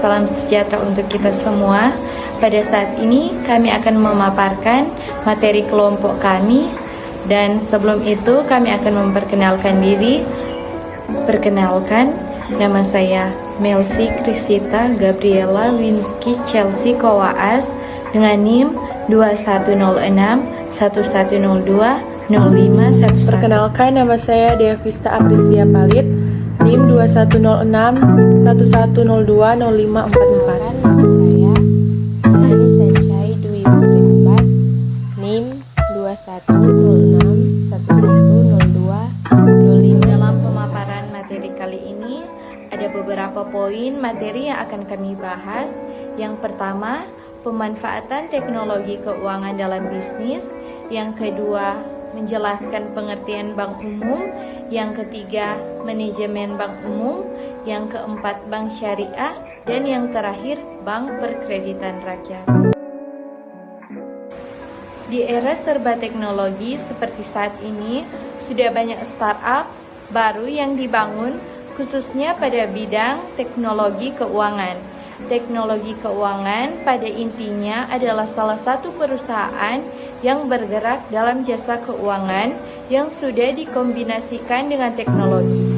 salam sejahtera untuk kita semua. Pada saat ini kami akan memaparkan materi kelompok kami, dan sebelum itu kami akan memperkenalkan diri. Perkenalkan, nama saya Melsi Krisita Gabriela Winsky Chelsea Kowaas dengan NIM 2106 1102 0511. Perkenalkan, nama saya Devista Aprisia Palit, NIM 2106 1102 0544. Nama saya Nani Sancai Dwi Putri Ambar, NIM 2106 1102 05. Dalam pemaparan materi kali ini, ada beberapa poin materi yang akan kami bahas. Yang pertama, pemanfaatan teknologi keuangan dalam bisnis. Yang kedua, menjelaskan pengertian bank umum. Yang ketiga, manajemen bank umum. Yang keempat, bank syariah. Dan yang terakhir, bank perkreditan rakyat. Di era serba teknologi seperti saat ini, sudah banyak startup baru yang dibangun khususnya pada bidang teknologi keuangan. Teknologi keuangan pada intinya adalah salah satu perusahaan yang bergerak dalam jasa keuangan yang sudah dikombinasikan dengan teknologi.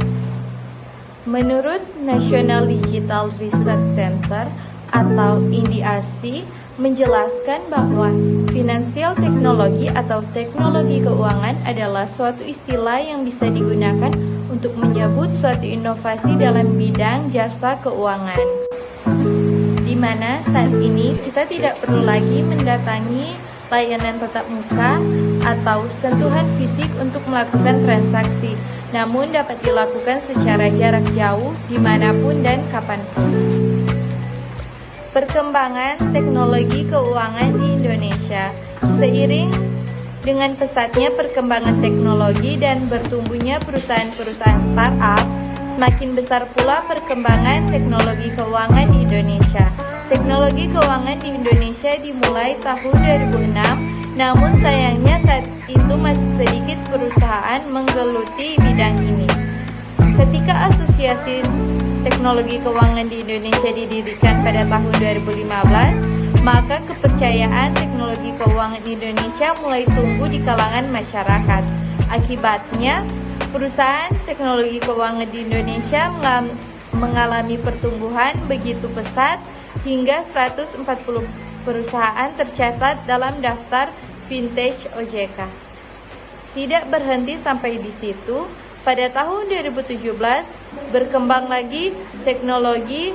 Menurut National Digital Research Center atau NDRC menjelaskan bahwa financial technology atau teknologi keuangan adalah suatu istilah yang bisa digunakan untuk menyebut suatu inovasi dalam bidang jasa keuangan, di mana saat ini kita tidak perlu lagi mendatangi layanan tatap muka atau sentuhan fisik untuk melakukan transaksi, namun dapat dilakukan secara jarak jauh dimanapun dan kapanpun. Perkembangan teknologi keuangan di Indonesia. Seiring dengan pesatnya perkembangan teknologi dan bertumbuhnya perusahaan-perusahaan startup, semakin besar pula perkembangan teknologi keuangan di Indonesia. Teknologi keuangan di Indonesia dimulai tahun 2006, namun sayangnya saat itu masih sedikit perusahaan menggeluti bidang ini. Ketika Asosiasi Teknologi Keuangan di Indonesia didirikan pada tahun 2015, maka kepercayaan teknologi keuangan Indonesia mulai tumbuh di kalangan masyarakat. Akibatnya, perusahaan teknologi keuangan di Indonesia mengalami pertumbuhan begitu pesat hingga 140 perusahaan tercatat dalam daftar vintage OJK. Tidak berhenti sampai di situ. Pada tahun 2017, berkembang lagi teknologi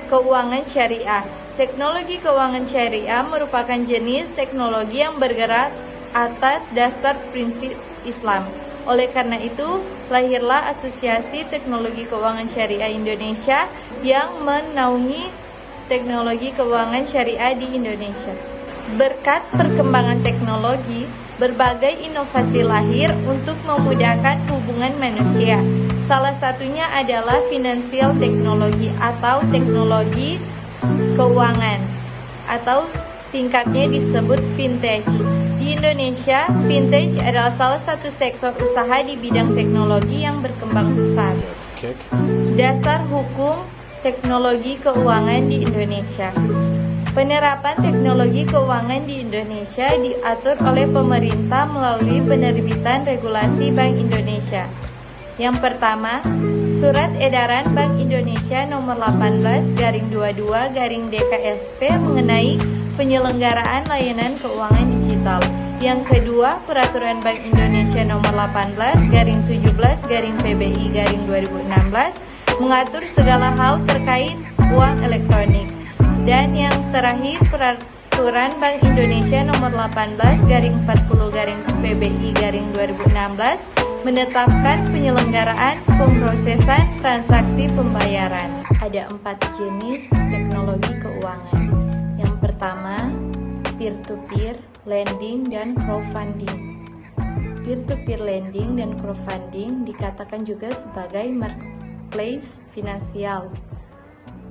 keuangan syariah. Teknologi keuangan syariah merupakan jenis teknologi yang bergerak atas dasar prinsip Islam. Oleh karena itu, lahirlah Asosiasi Teknologi Keuangan Syariah Indonesia yang menaungi teknologi keuangan syariah di Indonesia. Berkat perkembangan teknologi, berbagai inovasi lahir untuk memudahkan hubungan manusia. Salah satunya adalah financial technology atau teknologi keuangan, atau singkatnya disebut vintage. Di Indonesia, vintage adalah salah satu sektor usaha di bidang teknologi yang berkembang pesat. Dasar hukum teknologi keuangan di Indonesia. Penerapan teknologi keuangan di Indonesia diatur oleh pemerintah melalui penerbitan regulasi Bank Indonesia. Yang pertama, Surat Edaran Bank Indonesia Nomor 18/22/DKSP mengenai penyelenggaraan layanan keuangan digital. Yang kedua, Peraturan Bank Indonesia Nomor 18/17/PBI/2016 mengatur segala hal terkait uang elektronik. Dan yang terakhir, Peraturan Bank Indonesia Nomor 18/40/PBI/2016 menetapkan penyelenggaraan pemrosesan transaksi pembayaran. Ada 4 jenis teknologi keuangan. Yang pertama, peer-to-peer, lending, dan crowdfunding. Peer-to-peer lending dan crowdfunding dikatakan juga sebagai marketplace finansial.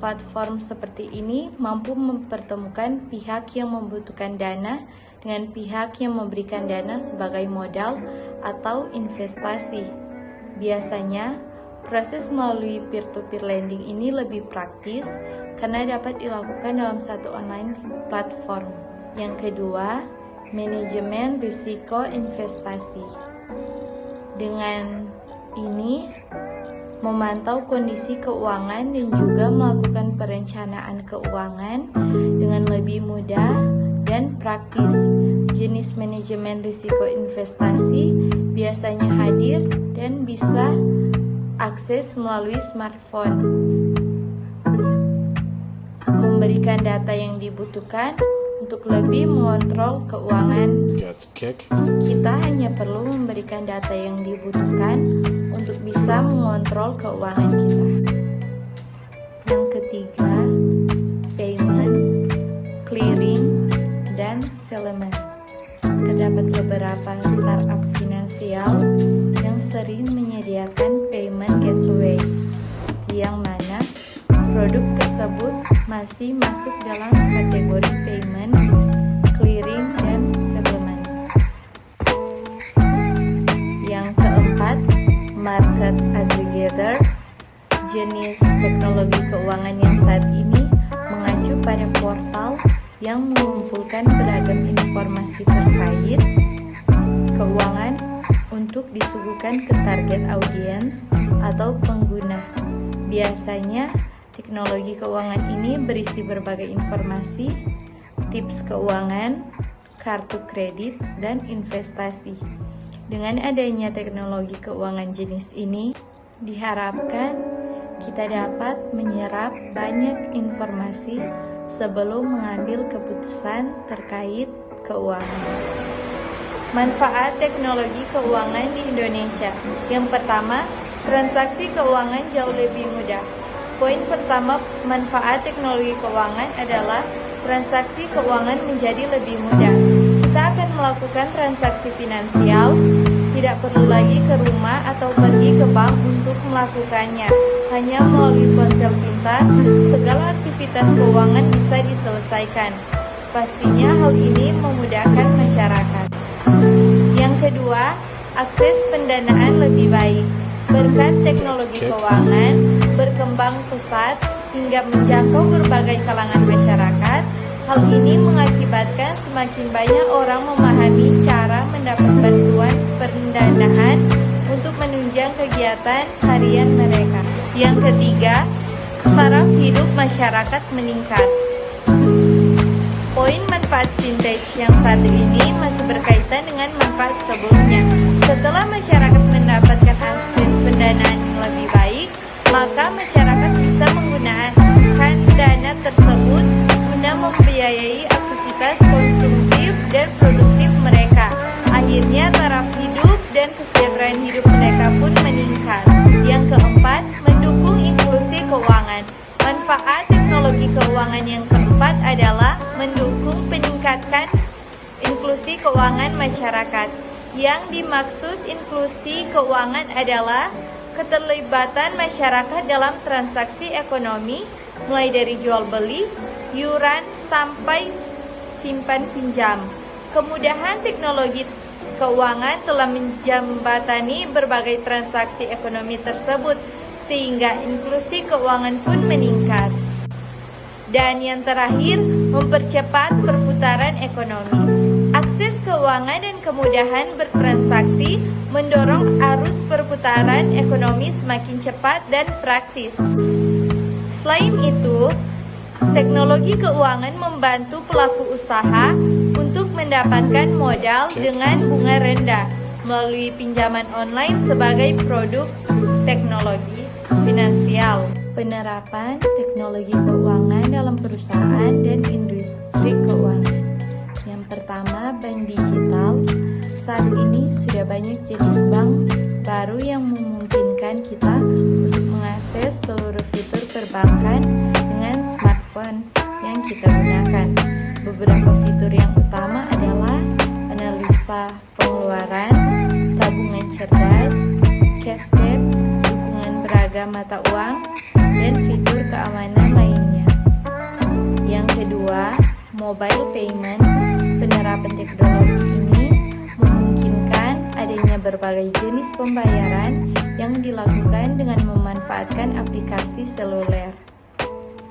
Platform seperti ini mampu mempertemukan pihak yang membutuhkan dana dengan pihak yang memberikan dana sebagai modal atau investasi. Biasanya, proses melalui peer-to-peer lending ini lebih praktis karena dapat dilakukan dalam satu online platform. Yang kedua, manajemen risiko investasi. Dengan ini, memantau kondisi keuangan dan juga melakukan perencanaan keuangan dengan lebih mudah dan praktis. Jenis manajemen risiko investasi biasanya hadir dan bisa akses melalui smartphone, memberikan data yang dibutuhkan untuk lebih mengontrol keuangan. Kita hanya perlu memberikan data yang dibutuhkan untuk bisa mengontrol keuangan kita. Yang ketiga, payment, clearing, dan settlement. Terdapat beberapa startup finansial yang sering menyediakan payment gateway, yang mana produk tersebut masih masuk dalam kategori payment, clearing, dan settlement. Yang keempat, market aggregator. Jenis teknologi keuangan yang saat ini mengacu pada portal yang mengumpulkan beragam informasi terkait keuangan untuk disuguhkan ke target audiens atau pengguna. Biasanya, teknologi keuangan ini berisi berbagai informasi, tips keuangan, kartu kredit, dan investasi. Dengan adanya teknologi keuangan jenis ini, diharapkan kita dapat menyerap banyak informasi sebelum mengambil keputusan terkait keuangan. Manfaat teknologi keuangan di Indonesia. Yang pertama, transaksi keuangan jauh lebih mudah. Poin pertama, manfaat teknologi keuangan adalah transaksi keuangan menjadi lebih mudah. Kita akan melakukan transaksi finansial, tidak perlu lagi ke rumah atau pergi ke bank untuk melakukannya. Hanya melalui ponsel pintar, segala aktivitas keuangan bisa diselesaikan. Pastinya hal ini memudahkan masyarakat. Yang kedua, akses pendanaan lebih baik. Berkat teknologi keuangan berkembang pesat hingga menjangkau berbagai kalangan masyarakat, hal ini mengakibatkan semakin banyak orang memahami cara mendapat bantuan pendanaan untuk menunjang kegiatan harian mereka. Yang ketiga, taraf hidup masyarakat meningkat. Poin manfaat fintech yang saat ini masih berkaitan dengan manfaat sebelumnya. Setelah masyarakat mendapatkan akses pendanaan yang lebih baik, maka masyarakat bisa menggunakan dana tersebut guna membiayai aktivitas konsumtif dan produktif mereka. Akhirnya taraf hidup dan kesejahteraan hidup mereka pun meningkat. Yang keempat, mendukung inklusi keuangan. Manfaat teknologi keuangan yang keempat adalah mendukung peningkatan inklusi keuangan masyarakat. Yang dimaksud inklusi keuangan adalah keterlibatan masyarakat dalam transaksi ekonomi, mulai dari jual beli, iuran, sampai simpan pinjam. Kemudahan teknologi keuangan telah menjembatani berbagai transaksi ekonomi tersebut, sehingga inklusi keuangan pun meningkat. Dan yang terakhir, mempercepat perputaran ekonomi. Akses keuangan dan kemudahan bertransaksi mendorong arus perputaran ekonomi semakin cepat dan praktis. Selain itu, teknologi keuangan membantu pelaku usaha untuk mendapatkan modal dengan bunga rendah melalui pinjaman online sebagai produk teknologi finansial. Penerapan teknologi keuangan dalam perusahaan dan industri keuangan. Yang pertama, bank digital. Saat ini sudah banyak jenis bank baru yang memungkinkan kita untuk mengakses seluruh fitur perbankan dengan smartphone yang kita gunakan. Beberapa fitur yang utama adalah analisa pengeluaran, tabungan cerdas, cashback, dukungan beragam mata uang, dan fitur keamanan lainnya. Yang kedua, mobile payment. Penerapan teknologi ini memungkinkan adanya berbagai jenis pembayaran yang dilakukan dengan memanfaatkan aplikasi seluler.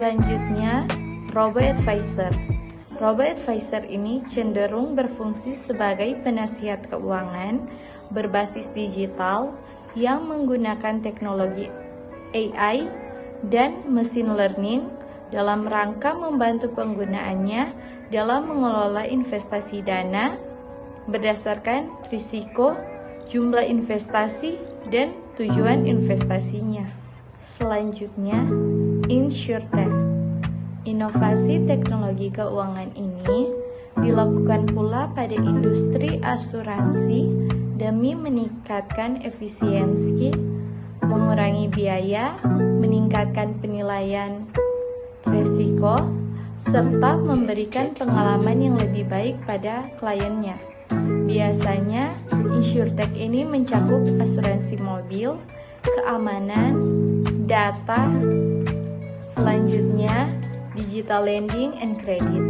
Selanjutnya, robo-advisor. Robo-advisor ini cenderung berfungsi sebagai penasihat keuangan berbasis digital yang menggunakan teknologi AI dan machine learning dalam rangka membantu penggunaannya dalam mengelola investasi dana berdasarkan risiko, jumlah investasi, dan tujuan investasinya. Selanjutnya, InsurTech. Inovasi teknologi keuangan ini dilakukan pula pada industri asuransi demi meningkatkan efisiensi, mengurangi biaya, meningkatkan penilaian risiko, serta memberikan pengalaman yang lebih baik pada kliennya. Biasanya, InsurTech ini mencakup asuransi mobil, keamanan, data. Selanjutnya, digital lending and credit.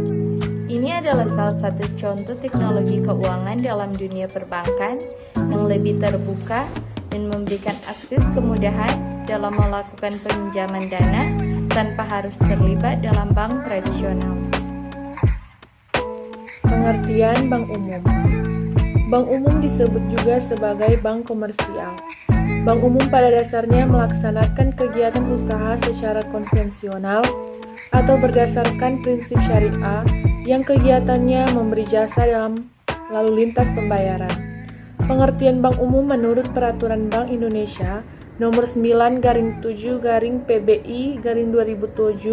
Ini adalah salah satu contoh teknologi keuangan dalam dunia perbankan yang lebih terbuka dan memberikan akses kemudahan dalam melakukan peminjaman dana tanpa harus terlibat dalam bank tradisional. Pengertian bank umum. Bank umum disebut juga sebagai bank komersial. Bank umum pada dasarnya melaksanakan kegiatan usaha secara konvensional atau berdasarkan prinsip syariah yang kegiatannya memberi jasa dalam lalu lintas pembayaran. Pengertian bank umum menurut Peraturan Bank Indonesia Nomor 9-7-PBI-2007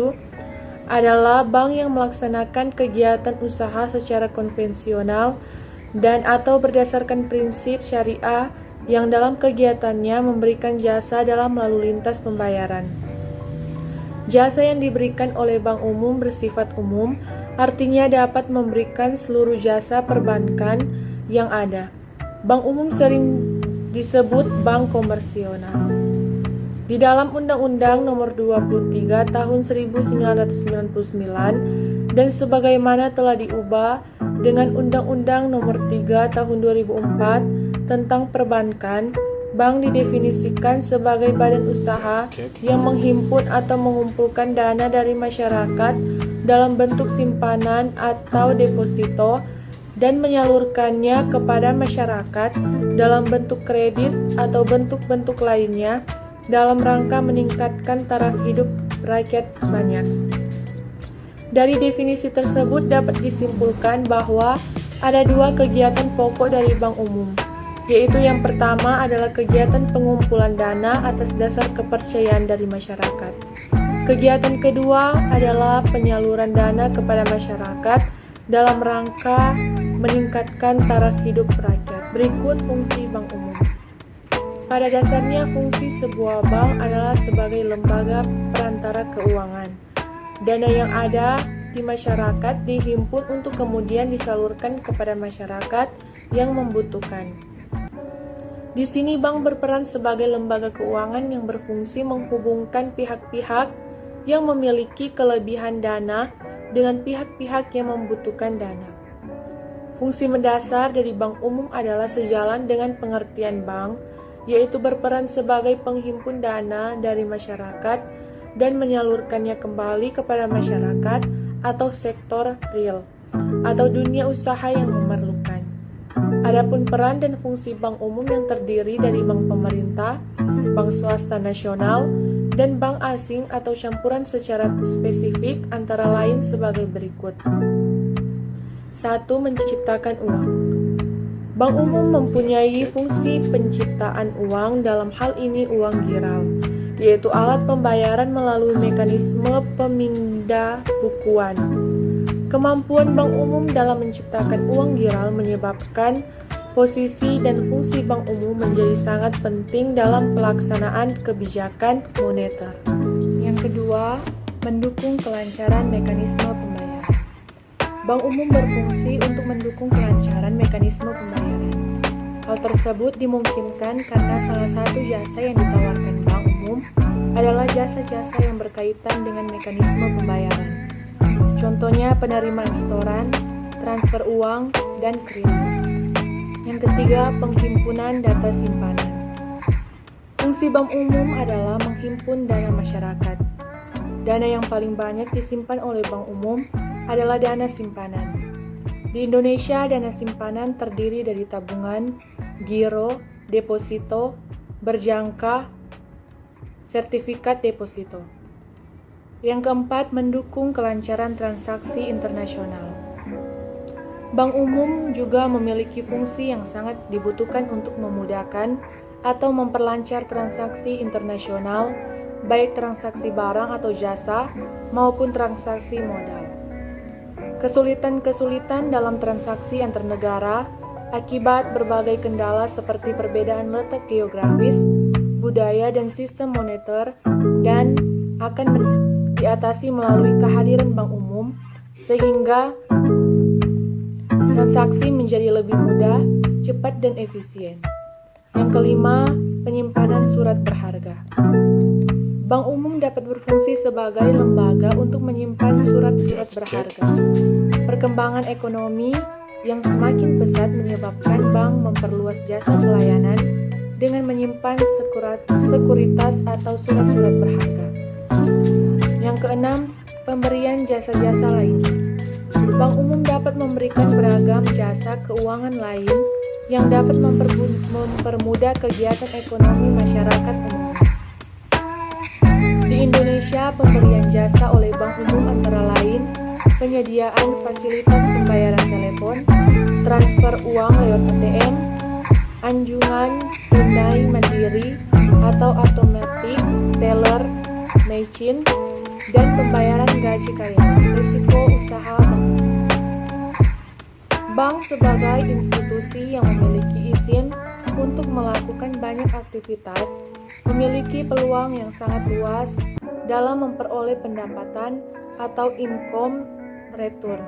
adalah bank yang melaksanakan kegiatan usaha secara konvensional dan atau berdasarkan prinsip syariah yang dalam kegiatannya memberikan jasa dalam lalu lintas pembayaran. Jasa yang diberikan oleh bank umum bersifat umum, artinya dapat memberikan seluruh jasa perbankan yang ada. Bank umum sering disebut bank komersial. Di dalam Undang-Undang Nomor 23 Tahun 1999 dan sebagaimana telah diubah dengan Undang-Undang Nomor 3 Tahun 2004 tentang perbankan, bank didefinisikan sebagai badan usaha yang menghimpun atau mengumpulkan dana dari masyarakat dalam bentuk simpanan atau deposito dan menyalurkannya kepada masyarakat dalam bentuk kredit atau bentuk-bentuk lainnya dalam rangka meningkatkan taraf hidup rakyat banyak. Dari definisi tersebut dapat disimpulkan bahwa ada dua kegiatan pokok dari bank umum, yaitu yang pertama adalah kegiatan pengumpulan dana atas dasar kepercayaan dari masyarakat. Kegiatan kedua adalah penyaluran dana kepada masyarakat dalam rangka meningkatkan taraf hidup rakyat. Berikut fungsi bank umum. Pada dasarnya, fungsi sebuah bank adalah sebagai lembaga perantara keuangan. Dana yang ada di masyarakat dihimpun untuk kemudian disalurkan kepada masyarakat yang membutuhkan. Di sini bank berperan sebagai lembaga keuangan yang berfungsi menghubungkan pihak-pihak yang memiliki kelebihan dana dengan pihak-pihak yang membutuhkan dana. Fungsi mendasar dari bank umum adalah sejalan dengan pengertian bank, yaitu berperan sebagai penghimpun dana dari masyarakat dan menyalurkannya kembali kepada masyarakat atau sektor real atau dunia usaha yang memerlukan. Adapun peran dan fungsi bank umum yang terdiri dari bank pemerintah, bank swasta nasional, dan bank asing atau campuran secara spesifik antara lain sebagai berikut. 1. Menciptakan uang. Bank umum mempunyai fungsi penciptaan uang, dalam hal ini uang giral, yaitu alat pembayaran melalui mekanisme pemindah-bukuan. Kemampuan bank umum dalam menciptakan uang giral menyebabkan posisi dan fungsi bank umum menjadi sangat penting dalam pelaksanaan kebijakan moneter. Yang kedua, mendukung kelancaran mekanisme pembayaran. Bank umum berfungsi untuk mendukung kelancaran mekanisme pembayaran. Hal tersebut dimungkinkan karena salah satu jasa yang ditawarkan bank umum adalah jasa-jasa yang berkaitan dengan mekanisme pembayaran. Contohnya penerimaan setoran, transfer uang, dan kredit. Yang ketiga, penghimpunan data simpanan. Fungsi bank umum adalah menghimpun dana masyarakat. dana yang paling banyak disimpan oleh bank umum adalah dana simpanan. Di Indonesia, dana simpanan terdiri dari tabungan, giro, deposito, berjangka, sertifikat deposito. Yang keempat, mendukung kelancaran transaksi internasional. Bank umum juga memiliki fungsi yang sangat dibutuhkan untuk memudahkan atau memperlancar transaksi internasional, baik transaksi barang atau jasa maupun transaksi modal. Kesulitan-kesulitan dalam transaksi antar negara akibat berbagai kendala seperti perbedaan letak geografis, budaya, dan sistem moneter dan akan diatasi melalui kehadiran bank umum sehingga transaksi menjadi lebih mudah, cepat, dan efisien. Yang kelima, penyimpanan surat berharga. Bank umum dapat berfungsi sebagai lembaga untuk menyimpan surat-surat berharga. Perkembangan ekonomi yang semakin pesat menyebabkan bank memperluas jasa pelayanan dengan menyimpan sekuritas atau surat-surat berharga. Yang keenam, pemberian jasa-jasa lainnya. Bank umum dapat memberikan beragam jasa keuangan lain yang dapat mempermudah kegiatan ekonomi masyarakat umum. Di Indonesia, pemberian jasa oleh bank umum antara lain penyediaan fasilitas pembayaran telepon, transfer uang lewat ATM, anjungan tunai mandiri atau automatic teller machine, dan pembayaran gaji karyawan. Risiko usaha bank sebagai institusi yang memiliki izin untuk melakukan banyak aktivitas memiliki peluang yang sangat luas dalam memperoleh pendapatan atau income return.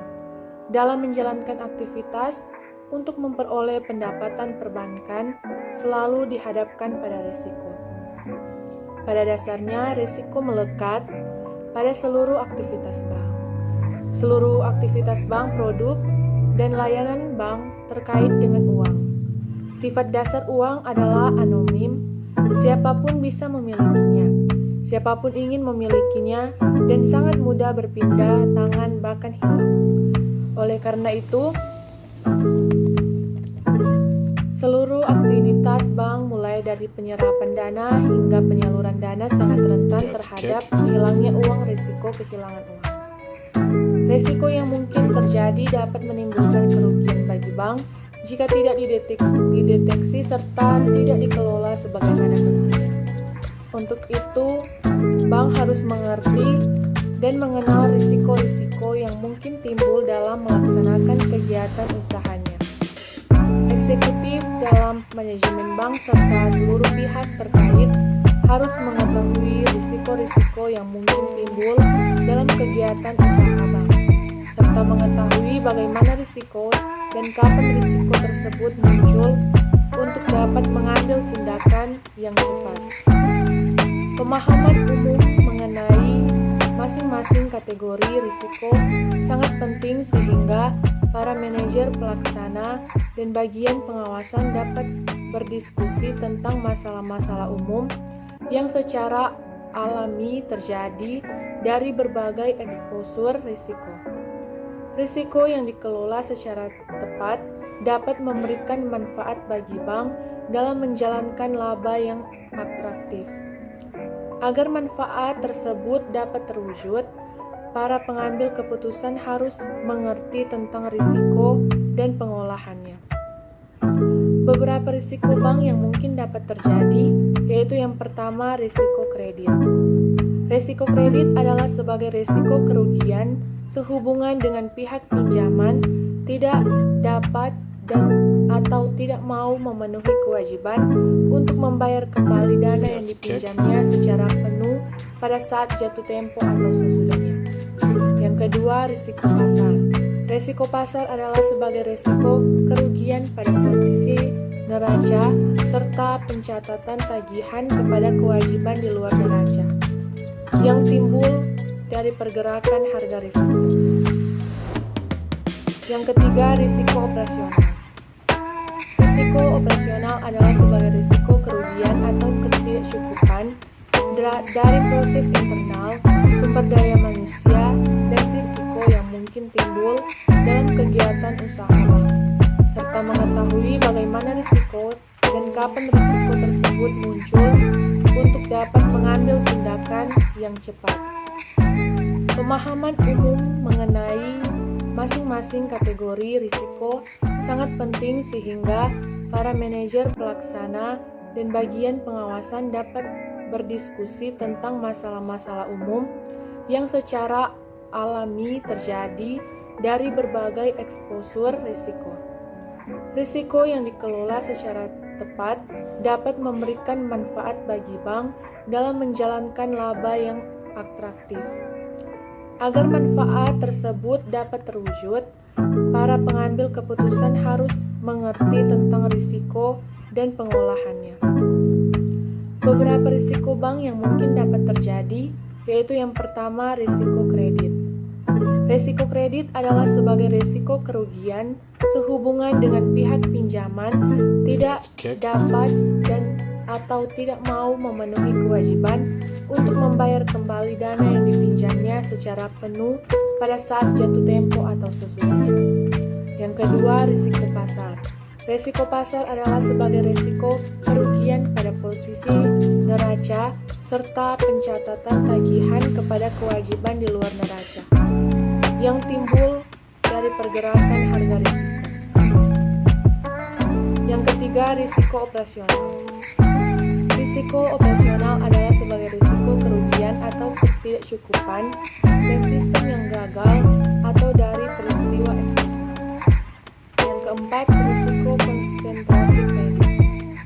Dalam menjalankan aktivitas untuk memperoleh pendapatan perbankan selalu dihadapkan pada risiko. Pada dasarnya, risiko melekat pada seluruh aktivitas bank. Seluruh aktivitas bank, produk, dan layanan bank terkait dengan uang. Sifat dasar uang adalah anonim, siapapun bisa memilikinya, siapapun ingin memilikinya, dan sangat mudah berpindah tangan bahkan hilang. Oleh karena itu, seluruh aktivitas bank mulai dari penyerapan dana hingga penyaluran dana sangat rentan terhadap hilangnya uang, risiko kehilangan uang. Risiko yang mungkin terjadi dapat menimbulkan kerugian bagi bank jika tidak dideteksi serta tidak dikelola sebagaimana mestinya. Untuk itu, bank harus mengerti dan mengenal risiko-risiko yang mungkin timbul dalam melaksanakan kegiatan usahanya. Eksekutif dalam manajemen bank serta seluruh pihak terkait harus mengetahui risiko-risiko yang mungkin timbul dalam kegiatan usaha bank, serta mengetahui bagaimana risiko dan kapan risiko tersebut muncul untuk dapat mengambil tindakan yang cepat. Pemahaman umum mengenai masing-masing kategori risiko sangat penting sehingga para manajer pelaksana dan bagian pengawasan dapat berdiskusi tentang masalah-masalah umum yang secara alami terjadi dari berbagai eksposur risiko. Risiko yang dikelola secara tepat dapat memberikan manfaat bagi bank dalam menjalankan laba yang atraktif. Agar manfaat tersebut dapat terwujud, para pengambil keputusan harus mengerti tentang risiko dan pengolahannya. Beberapa risiko bank yang mungkin dapat terjadi, yaitu yang pertama, risiko kredit. Risiko kredit adalah sebagai risiko kerugian sehubungan dengan pihak pinjaman tidak dapat dan atau tidak mau memenuhi kewajiban untuk membayar kembali dana yang dipinjamnya secara penuh pada saat jatuh tempo atau sesudahnya. Yang kedua, risiko pasar. Risiko pasar adalah sebagai risiko kerugian pada posisi neraca serta pencatatan tagihan kepada kewajiban di luar neraca yang timbul dari pergerakan harga risiko. Yang ketiga, risiko operasional. Risiko operasional adalah sebagai risiko kerugian atau ketidakcukupan dari proses internal, sumber daya manusia, dan risiko yang mungkin timbul dalam kegiatan usaha bank, serta mengetahui bagaimana risiko dan kapan risiko tersebut muncul untuk dapat mengambil tindakan yang cepat. Pemahaman umum mengenai masing-masing kategori risiko sangat penting sehingga para manajer pelaksana dan bagian pengawasan dapat berdiskusi tentang masalah-masalah umum yang secara alami terjadi dari berbagai eksposur risiko. Risiko yang dikelola secara tepat dapat memberikan manfaat bagi bank dalam menjalankan laba yang atraktif. Agar manfaat tersebut dapat terwujud, para pengambil keputusan harus mengerti tentang risiko dan pengolahannya. Beberapa risiko bank yang mungkin dapat terjadi, yaitu yang pertama risiko kredit. Risiko kredit adalah sebagai risiko kerugian sehubungan dengan pihak pinjaman tidak dapat dan atau tidak mau memenuhi kewajiban untuk membayar kembali dana yang dipinjamnya secara penuh pada saat jatuh tempo atau sesudahnya. Yang kedua, risiko pasar. Risiko pasar adalah sebagai risiko kerugian pada posisi neraca serta pencatatan tagihan kepada kewajiban di luar neraca yang timbul dari pergerakan harga risiko. Yang ketiga, risiko operasional. Risiko operasional adalah sebagai risiko kerugian atau ketidakcukupan dan sistem yang gagal atau dari peristiwa eksternal. Yang keempat, risiko konsentrasi kredit.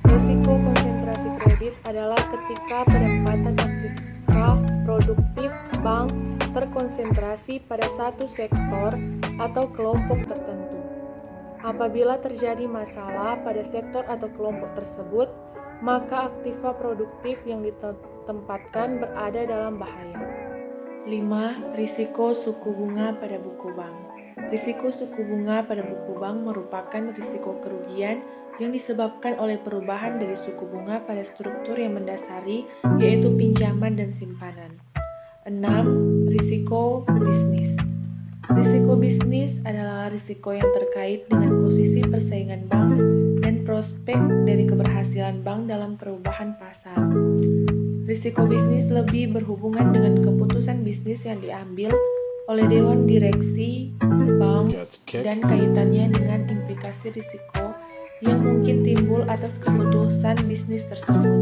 Risiko konsentrasi kredit adalah ketika penempatan aktiva produktif bank terkonsentrasi pada satu sektor atau kelompok tertentu. Apabila terjadi masalah pada sektor atau kelompok tersebut, maka aktiva produktif yang ditempatkan berada dalam bahaya. 5. Risiko suku bunga pada buku bank. Risiko suku bunga pada buku bank merupakan risiko kerugian yang disebabkan oleh perubahan dari suku bunga pada struktur yang mendasari, yaitu pinjaman dan simpanan. 6. Risiko bisnis. Risiko bisnis adalah risiko yang terkait dengan posisi persaingan bank dan prospek dari keberhasilan bank dalam perubahan pasar. Risiko bisnis lebih berhubungan dengan keputusan bisnis yang diambil oleh dewan direksi bank dan kaitannya dengan implikasi risiko yang mungkin timbul atas keputusan bisnis tersebut.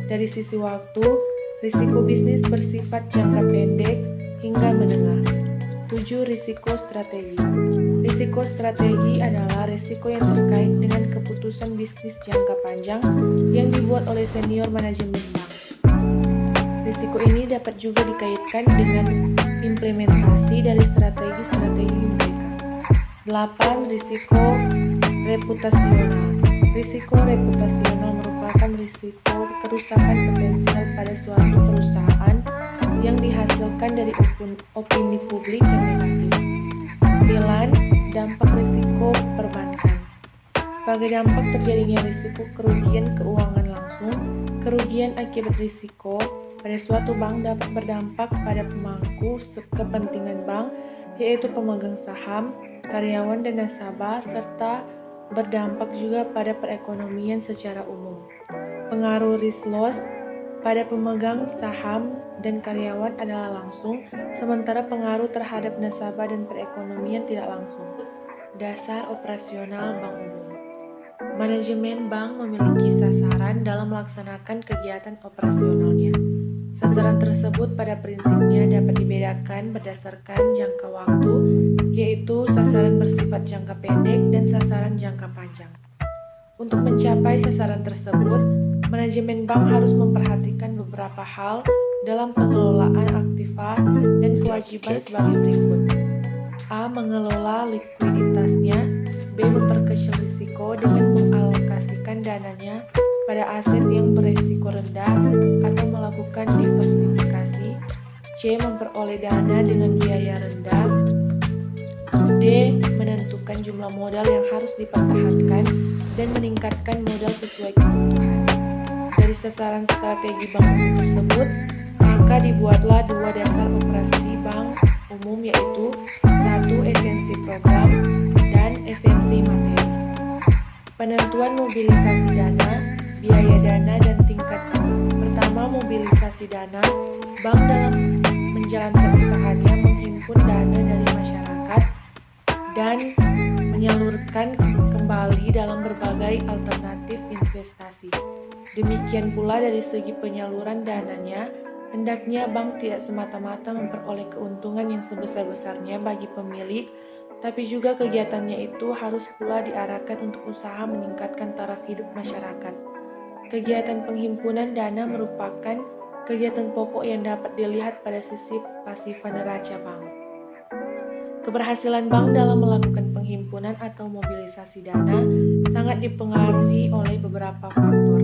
Dari sisi waktu, risiko bisnis bersifat jangka pendek hingga menengah. 7. Risiko strategi. Risiko strategi adalah risiko yang terkait dengan keputusan bisnis jangka panjang yang dibuat oleh senior manajemen bank. Risiko ini dapat juga dikaitkan dengan implementasi dari strategi-strategi mereka. 8. Risiko reputasional. Risiko reputasional merupakan risiko kerusakan potensial pada suatu perusahaan yang dihasilkan dari opini publik yang negatif. 9. Dampak risiko perbankan. Sebagai dampak terjadinya risiko kerugian keuangan langsung, kerugian akibat risiko pada suatu bank dapat berdampak pada pemangku kepentingan bank, yaitu pemegang saham, karyawan dan nasabah, serta berdampak juga pada perekonomian secara umum. Pengaruh risk loss pada pemegang saham dan karyawan adalah langsung, sementara pengaruh terhadap nasabah dan perekonomian tidak langsung. Dasar operasional bank umum. Manajemen bank memiliki sasaran dalam melaksanakan kegiatan operasionalnya. Sasaran tersebut pada prinsipnya dapat dibedakan berdasarkan jangka waktu, yaitu sasaran bersifat jangka pendek dan sasaran jangka panjang. Untuk mencapai sasaran tersebut, manajemen bank harus memperhatikan beberapa hal dalam pengelolaan aktiva dan kewajiban sebagai berikut. A. Mengelola likuiditasnya. B. Memperkecil risiko dengan mengalokasikan dananya pada aset yang berisiko rendah atau melakukan diversifikasi. C. Memperoleh dana dengan biaya rendah. D. Menentukan jumlah modal yang harus dipertahankan dan meningkatkan modal sesuai kebutuhan. Dari dari sasaran strategi bank umum tersebut, maka dibuatlah 2 dasar operasi bank umum, yaitu 1. Esensi program dan esensi materi. Penentuan mobilisasi dana, biaya dana, dan tingkat bank. Pertama, mobilisasi dana. Bank dalam menjalankan usahanya menghimpun dana dari masyarakat dan menyalurkan kembali dalam berbagai alternatif investasi. Demikian pula dari segi penyaluran dananya, hendaknya bank tidak semata-mata memperoleh keuntungan yang sebesar-besarnya bagi pemilik, tapi juga kegiatannya itu harus pula diarahkan untuk usaha meningkatkan taraf hidup masyarakat. Kegiatan penghimpunan dana merupakan kegiatan pokok yang dapat dilihat pada sisi pasifan neraca bank. Keberhasilan bank dalam melakukan penghimpunan atau mobilisasi dana sangat dipengaruhi oleh beberapa faktor.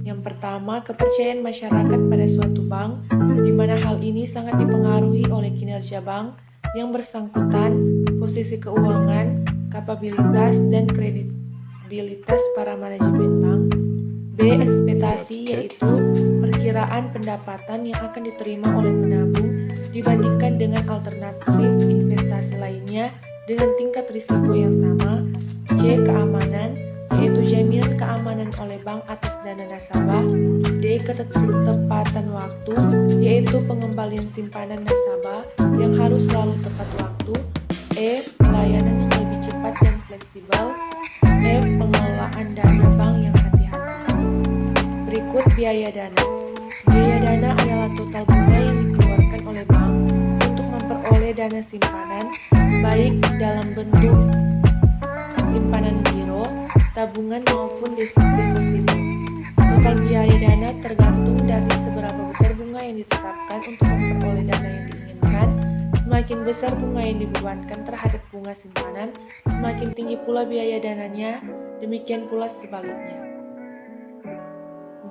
Yang pertama, kepercayaan masyarakat pada suatu bank, di mana hal ini sangat dipengaruhi oleh kinerja bank yang bersangkutan, posisi keuangan, kapabilitas, dan kredibilitas para manajemen bank. B. Ekspektasi, yaitu perkiraan pendapatan yang akan diterima oleh penabung dibandingkan dengan alternatif investasi lainnya dengan tingkat risiko yang sama. C. Keamanan, yaitu jaminan keamanan oleh bank atas dana nasabah. D. Ketepatan waktu, yaitu pengembalian simpanan nasabah yang harus selalu tepat waktu. E. Pelayanan yang lebih cepat dan fleksibel. F. Pengelolaan dana bank yang hati-hati. Berikut biaya dana. Biaya dana adalah total bunga yang dikeluarkan oleh bank untuk memperoleh dana simpanan, baik dalam bentuk simpanan giro, tabungan maupun deposito. Total biaya dana tergantung dari seberapa besar bunga yang ditetapkan untuk memperoleh dana yang diinginkan. Semakin besar bunga yang dibebankan terhadap bunga simpanan, semakin tinggi pula biaya dananya, demikian pula sebaliknya.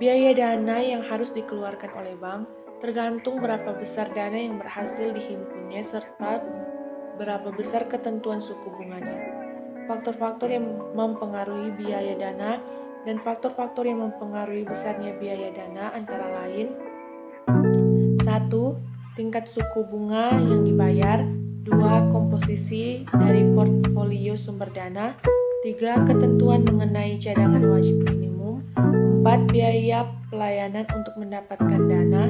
Biaya dana yang harus dikeluarkan oleh bank tergantung berapa besar dana yang berhasil dihimpunnya serta berapa besar ketentuan suku bunganya. Faktor-faktor yang mempengaruhi biaya dana dan faktor-faktor yang mempengaruhi besarnya biaya dana antara lain: 1. Tingkat suku bunga yang dibayar. 2. Komposisi dari portofolio sumber dana. 3. Ketentuan mengenai cadangan wajib minimum. 4. Biaya pelayanan untuk mendapatkan dana.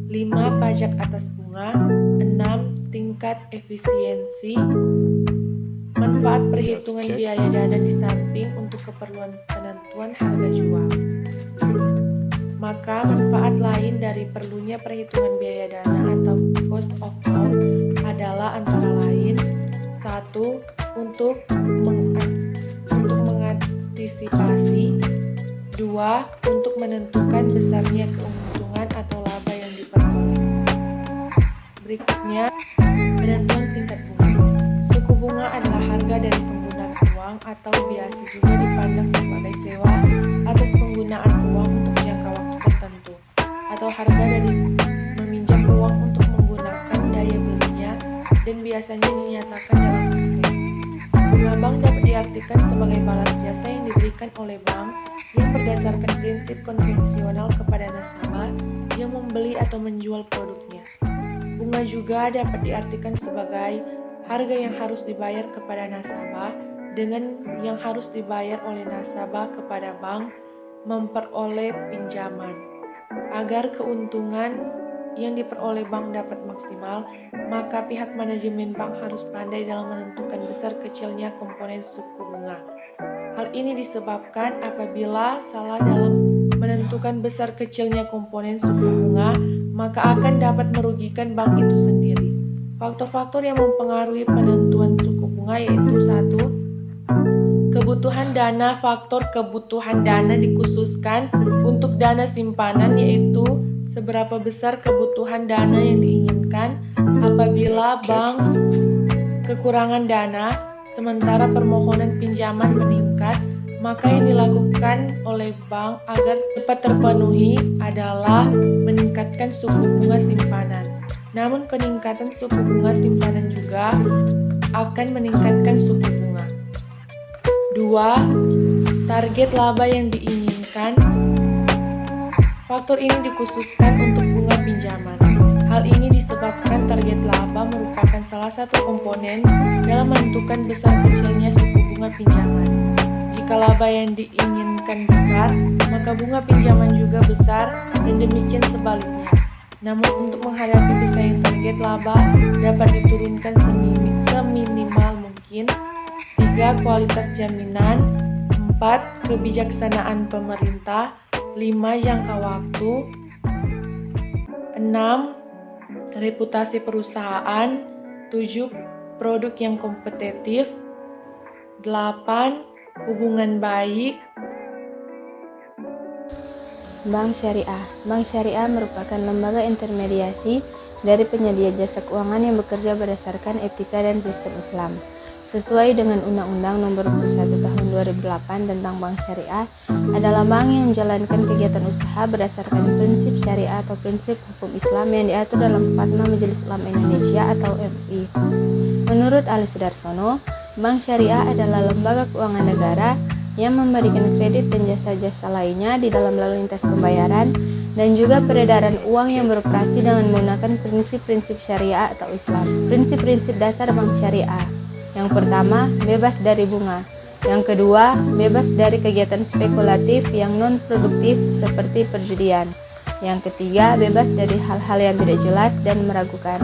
5. Pajak atas bunga. 6. Tingkat efisiensi. Manfaat perhitungan biaya dana di samping untuk keperluan penentuan harga jual. Maka manfaat lain dari perlunya perhitungan biaya dana atau cost of fund adalah antara lain: 1. Untuk mengantisipasi. 2. Untuk menentukan besarnya keuntungan atau laba yang diperoleh. Berikutnya, penentuan tingkat bunga. Suku bunga adalah harga dari penggunaan uang atau biasa juga dipandang sebagai sewa atas penggunaan uang untuk jangka waktu tertentu, atau harga dari meminjam uang untuk menggunakan daya belinya, dan biasanya dinyatakan dalam persen. Bunga bank dapat diartikan sebagai balas jasa yang diberikan oleh bank yang berdasarkan prinsip konvensional kepada nasabah yang membeli atau menjual produknya. Bunga juga dapat diartikan sebagai harga yang harus dibayar kepada nasabah dengan yang harus dibayar oleh nasabah kepada bank memperoleh pinjaman. Agar keuntungan yang diperoleh bank dapat maksimal, maka pihak manajemen bank harus pandai dalam menentukan besar kecilnya komponen suku bunga. Hal ini disebabkan apabila salah dalam menentukan besar kecilnya komponen suku bunga, maka akan dapat merugikan bank itu sendiri. Faktor-faktor yang mempengaruhi penentuan suku bunga yaitu: 1. Kebutuhan dana. Faktor kebutuhan dana dikhususkan untuk dana simpanan, yaitu seberapa besar kebutuhan dana yang diinginkan apabila bank kekurangan dana, sementara permohonan pinjaman meningkat, maka yang dilakukan oleh bank agar cepat terpenuhi adalah meningkatkan suku bunga simpanan. Namun peningkatan suku bunga simpanan juga akan meningkatkan suku bunga. 2. Target laba yang diinginkan. Faktor ini dikhususkan untuk bunga pinjaman. Hal ini disebabkan target laba merupakan salah satu komponen dalam menentukan besar kecilnya suku bunga pinjaman. Jika laba yang diinginkan besar, maka bunga pinjaman juga besar dan demikian sebaliknya. Namun untuk menghadapi pesaing target laba dapat diturunkan seminimal mungkin. 3. Kualitas jaminan. 4. Kebijaksanaan pemerintah. 5. Jangka waktu. 6. Reputasi perusahaan. 7. Produk yang kompetitif. 8. Hubungan baik. Bank Syariah. Bank Syariah merupakan lembaga intermediasi dari penyedia jasa keuangan yang bekerja berdasarkan etika dan sistem Islam. Sesuai dengan Undang-Undang Nomor 21 Tahun 2008 tentang Bank Syariah, adalah bank yang menjalankan kegiatan usaha berdasarkan prinsip syariah atau prinsip hukum Islam yang diatur dalam Fatwa Majelis Ulama Indonesia atau MUI. Menurut Ali Sudarsono, Bank Syariah adalah lembaga keuangan negara yang memberikan kredit dan jasa-jasa lainnya di dalam lalu lintas pembayaran dan juga peredaran uang yang beroperasi dengan menggunakan prinsip-prinsip syariah atau Islam. Prinsip-prinsip dasar bank syariah. Yang pertama, bebas dari bunga. Yang kedua, bebas dari kegiatan spekulatif yang non-produktif seperti perjudian. Yang ketiga, bebas dari hal-hal yang tidak jelas dan meragukan.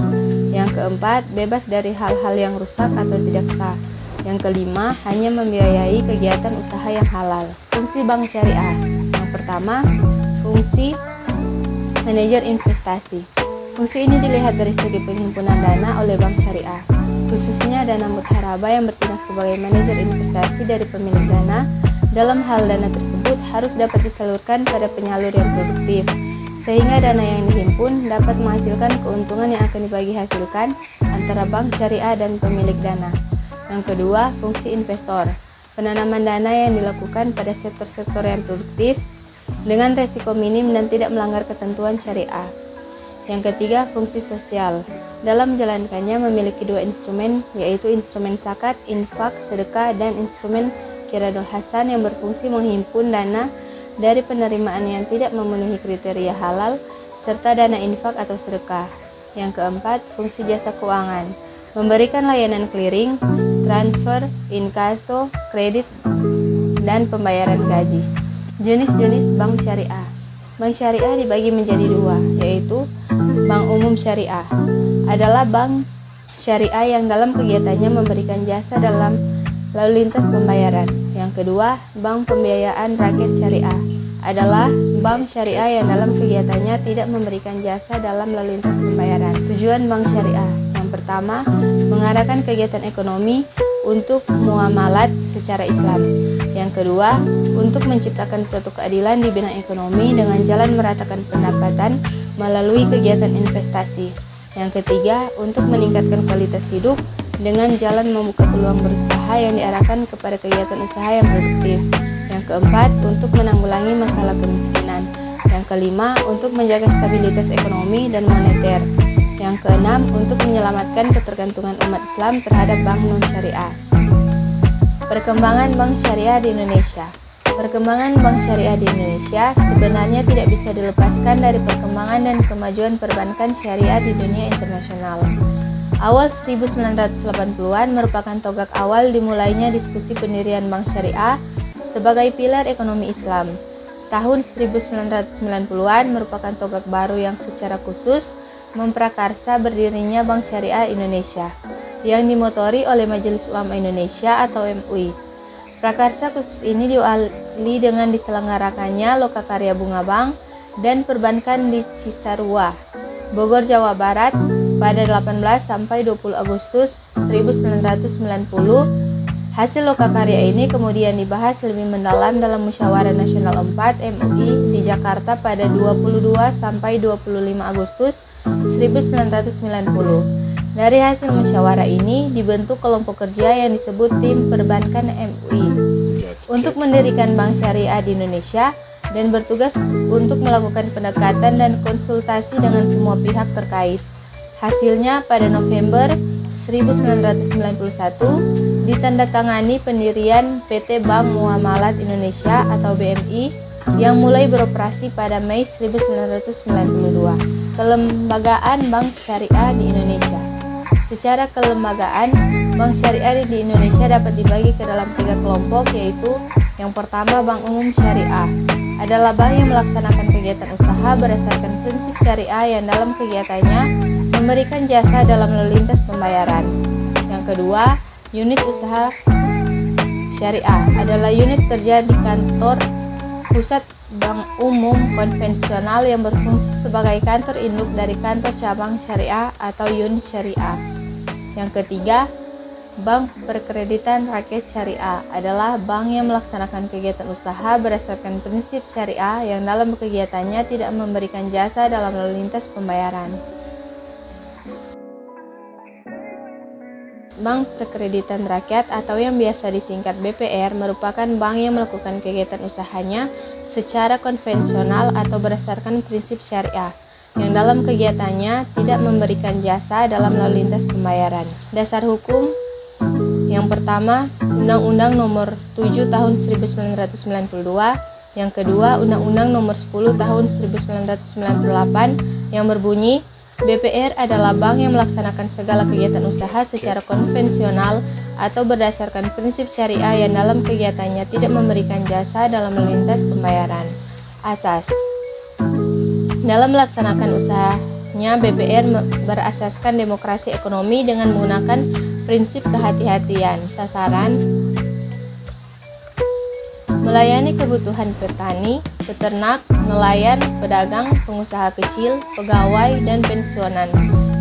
Yang keempat, bebas dari hal-hal yang rusak atau tidak sah. Yang kelima, hanya membiayai kegiatan usaha yang halal. Fungsi bank syariah. Yang pertama, fungsi manajer investasi. Fungsi ini dilihat dari segi penghimpunan dana oleh bank syariah, khususnya dana mudharabah yang bertindak sebagai manajer investasi dari pemilik dana. Dalam hal dana tersebut harus dapat disalurkan pada penyalur yang produktif, sehingga dana yang dihimpun dapat menghasilkan keuntungan yang akan dibagi hasilkan antara bank syariah dan pemilik dana. Yang kedua, fungsi investor. Penanaman dana yang dilakukan pada sektor-sektor yang produktif dengan resiko minim dan tidak melanggar ketentuan syariah. Yang ketiga, fungsi sosial. Dalam menjalankannya memiliki dua instrumen, yaitu instrumen zakat, infak, sedekah, dan instrumen qiradul hasan yang berfungsi menghimpun dana dari penerimaan yang tidak memenuhi kriteria halal, serta dana infak atau sedekah. Yang keempat, fungsi jasa keuangan. Memberikan layanan clearing, transfer, inkaso, kredit, dan pembayaran gaji. Jenis-jenis bank syariah. Bank syariah dibagi menjadi dua, yaitu bank umum syariah. Adalah bank syariah yang dalam kegiatannya memberikan jasa dalam lalu lintas pembayaran. Yang kedua, bank pembiayaan rakyat syariah. Adalah bank syariah yang dalam kegiatannya tidak memberikan jasa dalam lalu lintas pembayaran. Tujuan bank syariah. Yang pertama, mengarahkan kegiatan ekonomi untuk muamalat secara Islam. Yang kedua, untuk menciptakan suatu keadilan di bidang ekonomi dengan jalan meratakan pendapatan melalui kegiatan investasi. Yang ketiga, untuk meningkatkan kualitas hidup dengan jalan membuka peluang berusaha yang diarahkan kepada kegiatan usaha yang produktif. Yang keempat, untuk menanggulangi masalah kemiskinan. Yang kelima, untuk menjaga stabilitas ekonomi dan moneter. Yang keenam, untuk menyelamatkan ketergantungan umat Islam terhadap bank non-syariah. Perkembangan bank syariah di Indonesia. Perkembangan bank syariah di Indonesia sebenarnya tidak bisa dilepaskan dari perkembangan dan kemajuan perbankan syariah di dunia internasional. Awal 1980-an merupakan tonggak awal dimulainya diskusi pendirian bank syariah sebagai pilar ekonomi Islam. Tahun 1990-an merupakan tonggak baru yang secara khusus memprakarsa berdirinya Bank Syariah Indonesia yang dimotori oleh Majelis Ulama Indonesia atau MUI. Prakarsa khusus ini diawali dengan diselenggarakannya Lokakarya Bunga Bank dan Perbankan di Cisarua, Bogor, Jawa Barat pada 18 sampai 20 Agustus 1990. Hasil lokakarya ini kemudian dibahas lebih mendalam dalam Musyawarah Nasional 4 MUI di Jakarta pada 22 sampai 25 Agustus 1990. Dari hasil musyawarah ini dibentuk kelompok kerja yang disebut Tim Perbankan MUI untuk mendirikan Bank Syariah di Indonesia dan bertugas untuk melakukan pendekatan dan konsultasi dengan semua pihak terkait. Hasilnya pada November 1991 ditandatangani pendirian PT Bank Muamalat Indonesia atau BMI yang mulai beroperasi pada Mei 1992. Kelembagaan Bank Syariah di Indonesia. Secara kelembagaan, Bank Syariah di Indonesia dapat dibagi ke dalam 3 kelompok, yaitu yang pertama, Bank Umum Syariah adalah bank yang melaksanakan kegiatan usaha berdasarkan prinsip syariah yang dalam kegiatannya memberikan jasa dalam lalu lintas pembayaran. Yang kedua, unit usaha syariah adalah unit kerja di kantor pusat bank umum konvensional yang berfungsi sebagai kantor induk dari kantor cabang syariah atau unit syariah. Yang ketiga, Bank Perkreditan Rakyat Syariah adalah bank yang melaksanakan kegiatan usaha berdasarkan prinsip syariah yang dalam kegiatannya tidak memberikan jasa dalam lalu lintas pembayaran. Bank Perkreditan Rakyat atau yang biasa disingkat BPR merupakan bank yang melakukan kegiatan usahanya secara konvensional atau berdasarkan prinsip syariah yang dalam kegiatannya tidak memberikan jasa dalam lalu lintas pembayaran. Dasar hukum yang pertama, Undang-Undang Nomor 7 Tahun 1992. Yang kedua, Undang-Undang Nomor 10 Tahun 1998 yang berbunyi, BPR adalah bank yang melaksanakan segala kegiatan usaha secara konvensional atau berdasarkan prinsip syariah yang dalam kegiatannya tidak memberikan jasa dalam lintas pembayaran. Asas. Dalam melaksanakan usahanya, BPR berasaskan demokrasi ekonomi dengan menggunakan prinsip kehati-hatian. Sasaran melayani kebutuhan petani, peternak, nelayan, pedagang, pengusaha kecil, pegawai, dan pensiunan.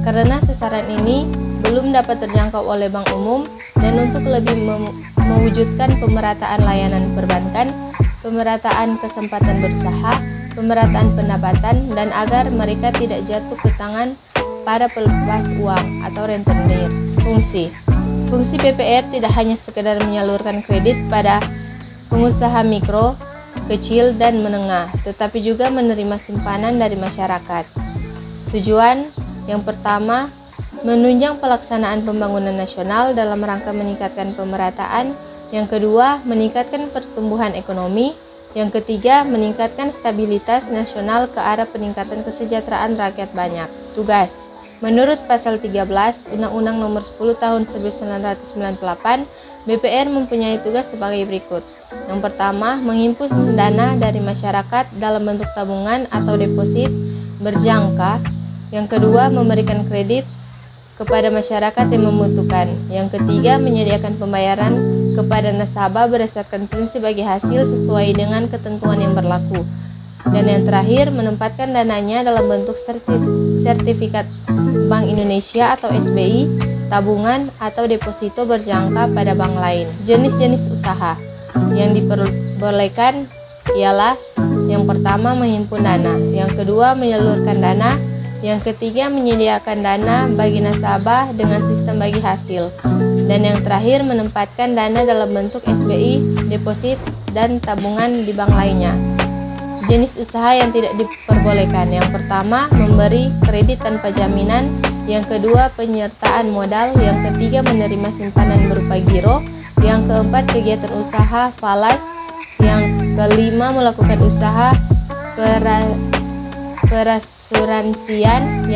Karena sasaran ini belum dapat terjangkau oleh bank umum dan untuk lebih mewujudkan pemerataan layanan perbankan, pemerataan kesempatan berusaha, pemerataan pendapatan, dan agar mereka tidak jatuh ke tangan para pelepas uang atau rentenir. Fungsi BPR tidak hanya sekedar menyalurkan kredit pada pengusaha mikro, kecil, dan menengah, tetapi juga menerima simpanan dari masyarakat. Tujuan yang pertama, menunjang pelaksanaan pembangunan nasional dalam rangka meningkatkan pemerataan. Yang kedua, meningkatkan pertumbuhan ekonomi. Yang ketiga, meningkatkan stabilitas nasional ke arah peningkatan kesejahteraan rakyat banyak. Tugas. Menurut pasal 13 Undang-Undang Nomor 10 Tahun 1998, BPR mempunyai tugas sebagai berikut. Yang pertama, menghimpun dana dari masyarakat dalam bentuk tabungan atau deposit berjangka. Yang kedua, memberikan kredit kepada masyarakat yang membutuhkan. Yang ketiga, menyediakan pembayaran kepada nasabah berdasarkan prinsip bagi hasil sesuai dengan ketentuan yang berlaku. Dan yang terakhir, menempatkan dananya dalam bentuk sertifikat Bank Indonesia atau SBI, tabungan atau deposito berjangka pada bank lain. Jenis-jenis usaha yang diperbolehkan ialah yang pertama, menghimpun dana, yang kedua, menyalurkan dana, yang ketiga, menyediakan dana bagi nasabah dengan sistem bagi hasil, dan yang terakhir, menempatkan dana dalam bentuk SBI, deposit, dan tabungan di bank lainnya. Jenis usaha yang tidak diperbolehkan. Yang pertama, memberi kredit tanpa jaminan. Yang kedua, penyertaan modal. Yang ketiga, menerima simpanan berupa giro. Yang keempat, kegiatan usaha falas. Yang kelima, melakukan usaha perasuransian.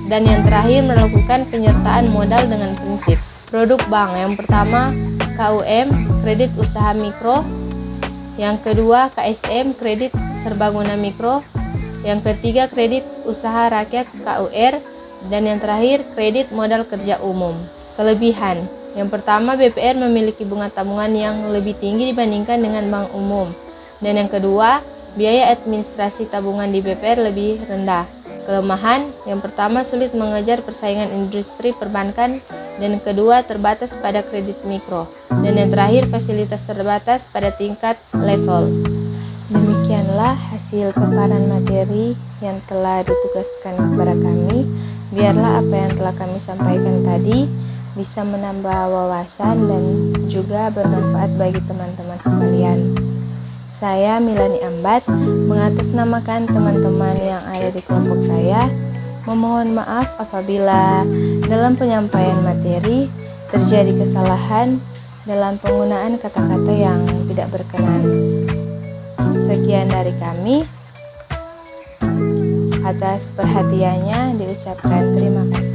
Dan yang terakhir, melakukan penyertaan modal dengan prinsip. Produk bank. Yang pertama, KUM, kredit usaha mikro. Yang kedua, KSM, kredit serbaguna mikro. Yang ketiga, kredit usaha rakyat KUR. Dan yang terakhir, kredit modal kerja umum. Kelebihan. Yang pertama, BPR memiliki bunga tabungan yang lebih tinggi dibandingkan dengan bank umum. Dan yang kedua, biaya administrasi tabungan di BPR lebih rendah. Kelemahan. Yang pertama, sulit mengejar persaingan industri perbankan. Dan yang kedua, terbatas pada kredit mikro. Dan yang terakhir, fasilitas terbatas pada tingkat level. Demikianlah hasil paparan materi yang telah ditugaskan kepada kami. Biarlah apa yang telah kami sampaikan tadi bisa menambah wawasan dan juga bermanfaat bagi teman-teman sekalian. Saya Milani Ambat, mengatasnamakan teman-teman yang ada di kelompok saya, memohon maaf apabila dalam penyampaian materi terjadi kesalahan dalam penggunaan kata-kata yang tidak berkenan. Sekian dari kami. Atas perhatiannya diucapkan terima kasih.